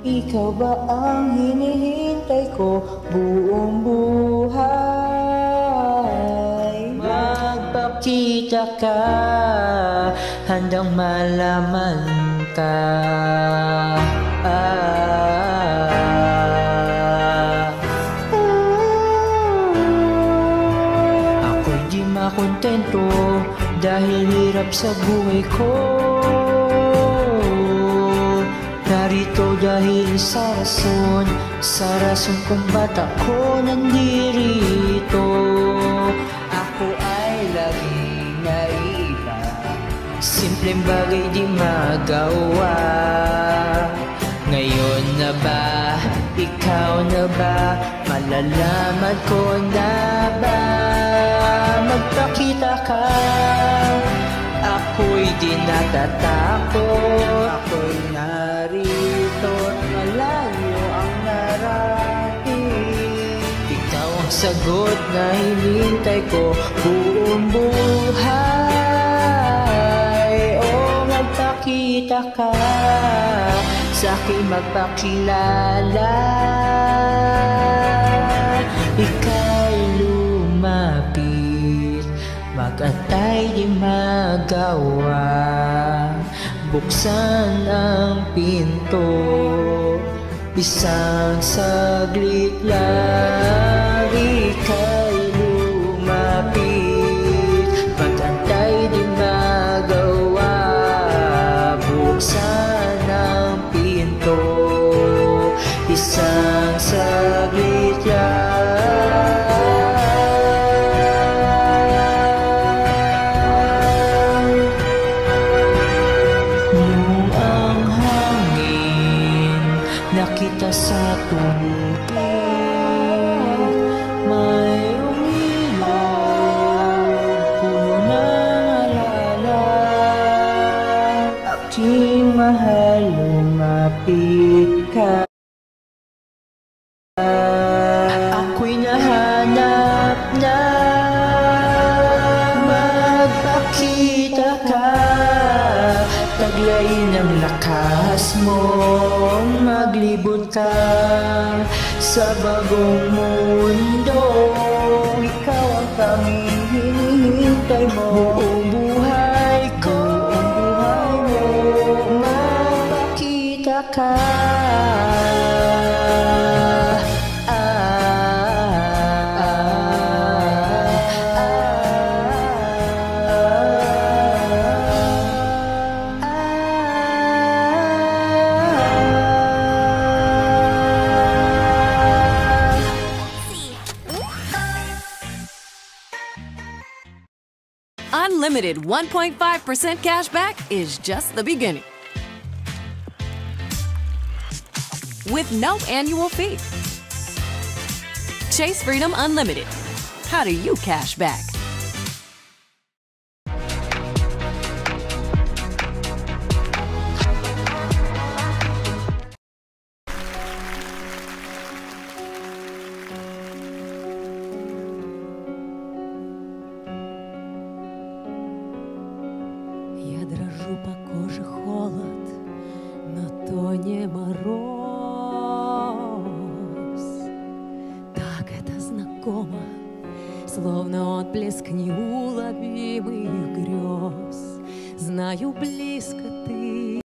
Ikaw ba ang hinihintay ko buong buhay? Magpakita ka, handang malaman ka. Ako'y di makontento dahil hirap sa buhay ko. Narito dahil sa rason kung ba't ako nandirito. Ako ay laging naiba, simpleng bagay di magawa. Ngayon na ba, ikaw na ba, malalaman ko na ba? Magpakita ka, ako'y di natatakot. Ako'y narito't malayo ang narating. Ikaw ang sagot na hinintay ko buong buhay. O magpakita ka, sa'kin magpakilala. Ika'y lumapit, mag-antay di magawa. Buksan ang pinto, isang saglit lang. Ika'y lumapit, mag-antay di magawa. Buksan ang pinto, isang saglit lang. Nung ang hangin nakita sa tubig, may umilaw, puno ng alala. Aking mahal, lumapit ka. Ako'y nahanap na, magpakita ka. Taglayin ang lakas mo, maglibot ka sa bagong mundo. Ikaw ang tanging hinihintay mo buong buhay ko. Magpakita ka. Unlimited 1.5% cash back is just the beginning. With no annual fee. Chase Freedom Unlimited. How do you cash back? Я дрожу по коже холод, но то не мороз. Так это знакомо, словно отблеск неуловимых грез. Знаю, близко ты.